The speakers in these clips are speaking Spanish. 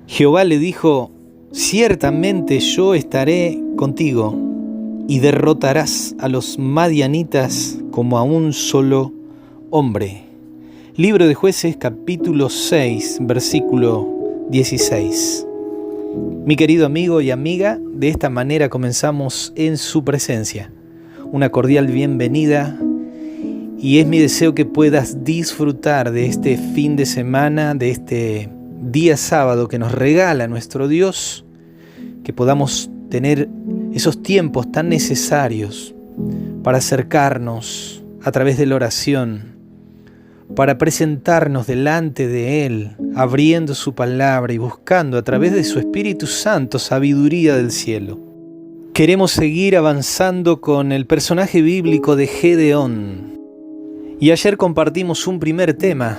Jehová le dijo: ciertamente yo estaré contigo, y derrotarás a los madianitas como a un solo hombre. Libro de Jueces, capítulo 6, versículo 16. Mi querido amigo y amiga, de esta manera comenzamos en su presencia. Una cordial bienvenida, y es mi deseo que puedas disfrutar de este fin de semana, de este día sábado que nos regala nuestro Dios, que podamos tener esos tiempos tan necesarios para acercarnos a través de la oración, para presentarnos delante de Él, abriendo su palabra y buscando a través de su Espíritu Santo sabiduría del cielo. Queremos seguir avanzando con el personaje bíblico de Gedeón. Y ayer compartimos un primer tema,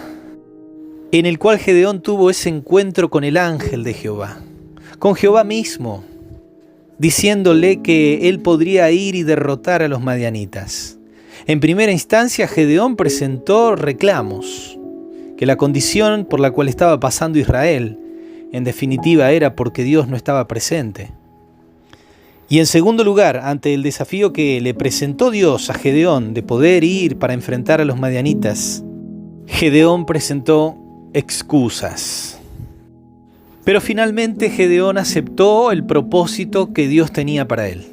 en el cual Gedeón tuvo ese encuentro con el ángel de Jehová, con Jehová mismo, diciéndole que él podría ir y derrotar a los madianitas. En primera instancia, Gedeón presentó reclamos, que la condición por la cual estaba pasando Israel, en definitiva, era porque Dios no estaba presente. Y en segundo lugar, ante el desafío que le presentó Dios a Gedeón de poder ir para enfrentar a los madianitas, Gedeón presentó excusas. Pero finalmente Gedeón aceptó el propósito que Dios tenía para él.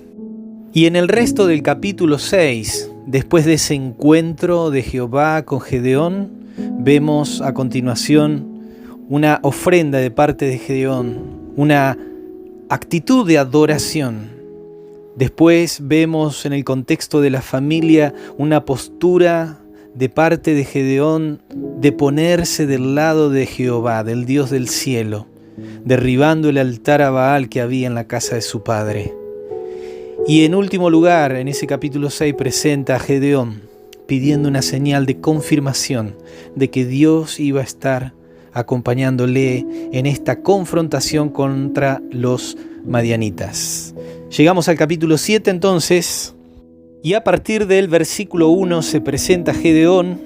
Y en el resto del capítulo 6, después de ese encuentro de Jehová con Gedeón, vemos a continuación una ofrenda de parte de Gedeón, una actitud de adoración. Después vemos en el contexto de la familia una postura de parte de Gedeón de ponerse del lado de Jehová, del Dios del cielo, derribando el altar a Baal que había en la casa de su padre. Y en último lugar, en ese capítulo 6 presenta a Gedeón pidiendo una señal de confirmación de que Dios iba a estar acompañándole en esta confrontación contra los madianitas. Llegamos al capítulo 7 entonces, y a partir del versículo 1 se presenta Gedeón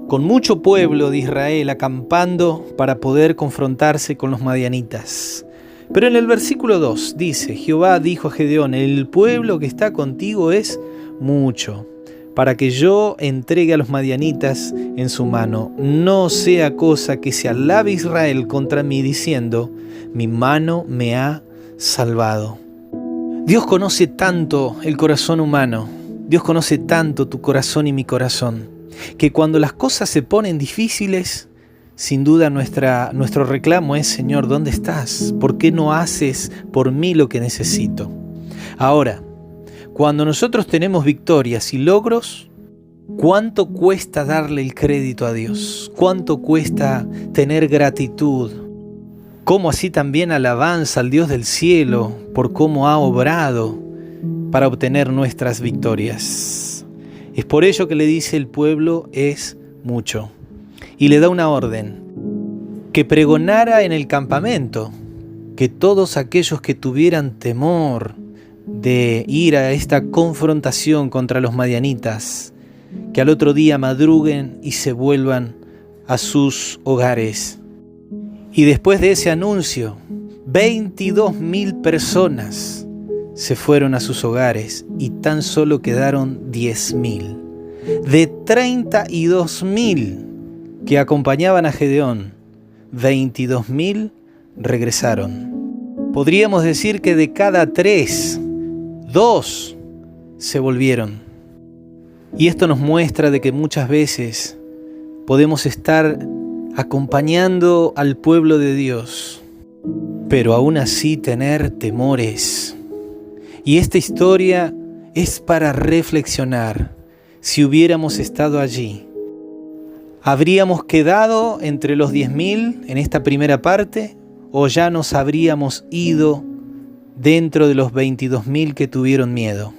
con mucho pueblo de Israel acampando para poder confrontarse con los madianitas. Pero en el versículo 2 dice: Jehová dijo a Gedeón: el pueblo que está contigo es mucho, para que yo entregue a los madianitas en su mano. No sea cosa que se alabe Israel contra mí diciendo: mi mano me ha salvado. Dios conoce tanto el corazón humano, Dios conoce tanto tu corazón y mi corazón, que cuando las cosas se ponen difíciles, sin duda nuestro reclamo es: Señor, ¿dónde estás? ¿Por qué no haces por mí lo que necesito? Ahora, cuando nosotros tenemos victorias y logros, ¿cuánto cuesta darle el crédito a Dios? ¿Cuánto cuesta tener gratitud? ¿Cómo así también alabanza al Dios del cielo por cómo ha obrado para obtener nuestras victorias? Es por ello que le dice: el pueblo es mucho. Y le da una orden: que pregonara en el campamento, que todos aquellos que tuvieran temor de ir a esta confrontación contra los madianitas, que al otro día madruguen y se vuelvan a sus hogares. Y después de ese anuncio, 22.000 personas se fueron a sus hogares y tan solo quedaron 10.000. De 32.000 que acompañaban a Gedeón, 22.000 regresaron. Podríamos decir que de cada 3, 2 se volvieron. Y esto nos muestra de que muchas veces podemos estar acompañando al pueblo de Dios, pero aún así tener temores. Y esta historia es para reflexionar. Si hubiéramos estado allí, ¿habríamos quedado entre los 10.000 en esta primera parte? ¿O ya nos habríamos ido dentro de los 22.000 que tuvieron miedo?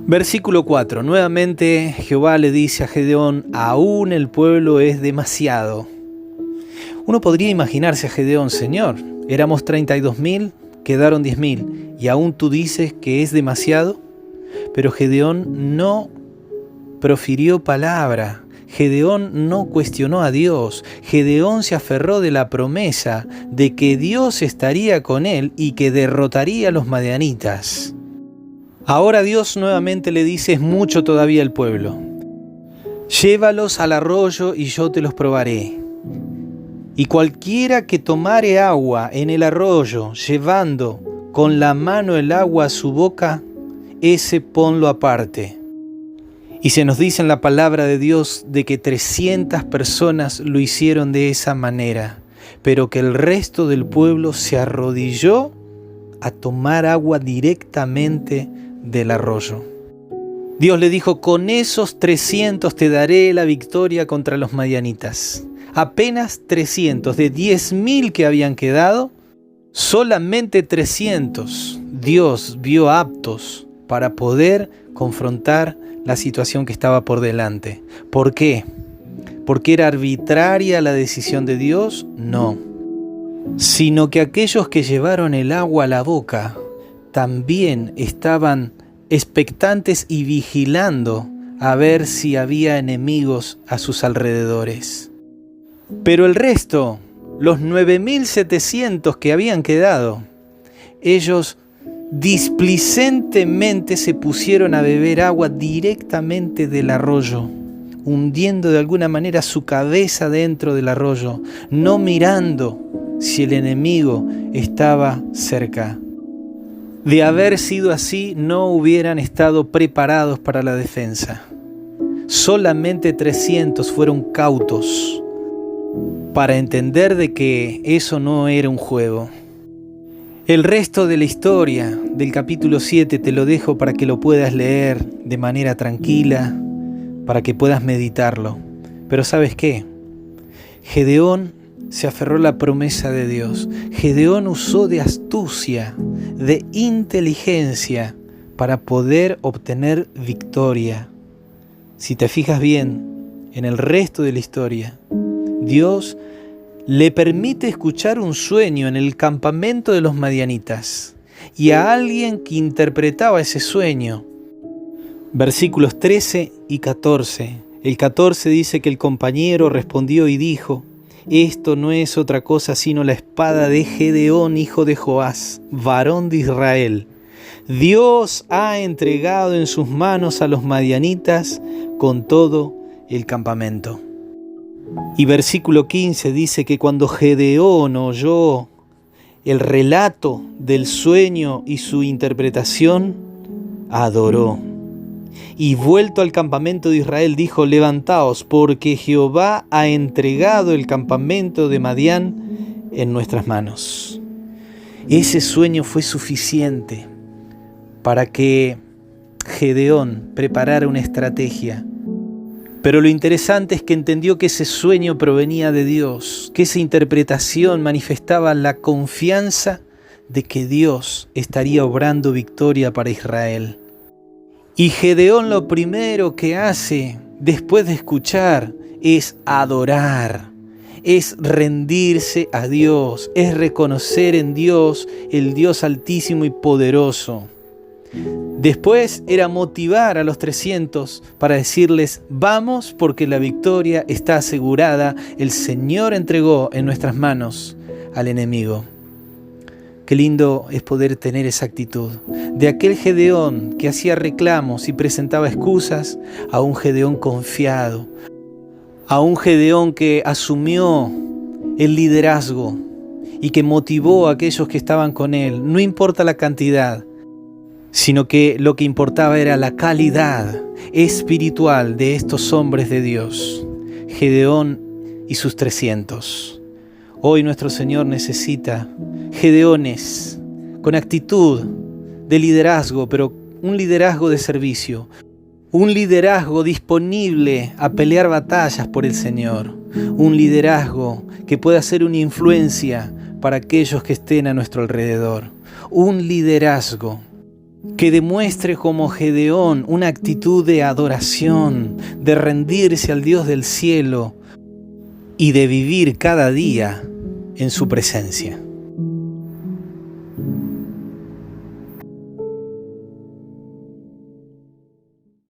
Versículo 4. Nuevamente Jehová le dice a Gedeón: aún el pueblo es demasiado. Uno podría imaginarse a Gedeón: Señor, éramos 32.000, quedaron 10.000, y aún tú dices que es demasiado. Pero Gedeón no profirió palabra. Gedeón no cuestionó a Dios. Gedeón se aferró de la promesa de que Dios estaría con él y que derrotaría a los madianitas. Ahora Dios nuevamente le dice: es mucho todavía el pueblo. Llévalos al arroyo y yo te los probaré. Y cualquiera que tomare agua en el arroyo, llevando con la mano el agua a su boca, ese ponlo aparte. Y se nos dice en la palabra de Dios de que 300 personas lo hicieron de esa manera, pero que el resto del pueblo se arrodilló a tomar agua directamente del arroyo. Dios le dijo: con esos 300 te daré la victoria contra los madianitas. Apenas 300, de 10.000 que habían quedado, solamente 300 Dios vio aptos para poder confrontar la situación que estaba por delante. ¿Por qué? ¿Porque era arbitraria la decisión de Dios? No. Sino que aquellos que llevaron el agua a la boca también estaban expectantes y vigilando a ver si había enemigos a sus alrededores. Pero el resto, los 9.700 que habían quedado, ellos displicentemente se pusieron a beber agua directamente del arroyo, hundiendo de alguna manera su cabeza dentro del arroyo, no mirando si el enemigo estaba cerca. De haber sido así, no hubieran estado preparados para la defensa. Solamente 300 fueron cautos para entender de que eso no era un juego. El resto de la historia del capítulo 7 te lo dejo para que lo puedas leer de manera tranquila, para que puedas meditarlo. Pero ¿sabes qué? Gedeón se aferró a la promesa de Dios. Gedeón usó de astucia, de inteligencia para poder obtener victoria. Si te fijas bien en el resto de la historia, Dios le permite escuchar un sueño en el campamento de los madianitas y a alguien que interpretaba ese sueño. Versículos 13 y 14. El 14 dice que el compañero respondió y dijo: esto no es otra cosa sino la espada de Gedeón, hijo de Joás, varón de Israel. Dios ha entregado en sus manos a los madianitas con todo el campamento. Y versículo 15 dice que cuando Gedeón oyó el relato del sueño y su interpretación, adoró. Y vuelto al campamento de Israel dijo: levantaos, porque Jehová ha entregado el campamento de Madián en nuestras manos. Ese sueño fue suficiente para que Gedeón preparara una estrategia. Pero lo interesante es que entendió que ese sueño provenía de Dios, que esa interpretación manifestaba la confianza de que Dios estaría obrando victoria para Israel. Y Gedeón lo primero que hace después de escuchar es adorar, es rendirse a Dios, es reconocer en Dios el Dios altísimo y poderoso. Después era motivar a los 300 para decirles: vamos, porque la victoria está asegurada, el Señor entregó en nuestras manos al enemigo. Qué lindo es poder tener esa actitud. De aquel Gedeón que hacía reclamos y presentaba excusas, a un Gedeón confiado, a un Gedeón que asumió el liderazgo y que motivó a aquellos que estaban con él. No importa la cantidad, sino que lo que importaba era la calidad espiritual de estos hombres de Dios. Gedeón y sus 300. Hoy nuestro Señor necesita Gedeones con actitud de liderazgo, pero un liderazgo de servicio, un liderazgo disponible a pelear batallas por el Señor, un liderazgo que pueda ser una influencia para aquellos que estén a nuestro alrededor, un liderazgo que demuestre como Gedeón una actitud de adoración, de rendirse al Dios del cielo y de vivir cada día en su presencia.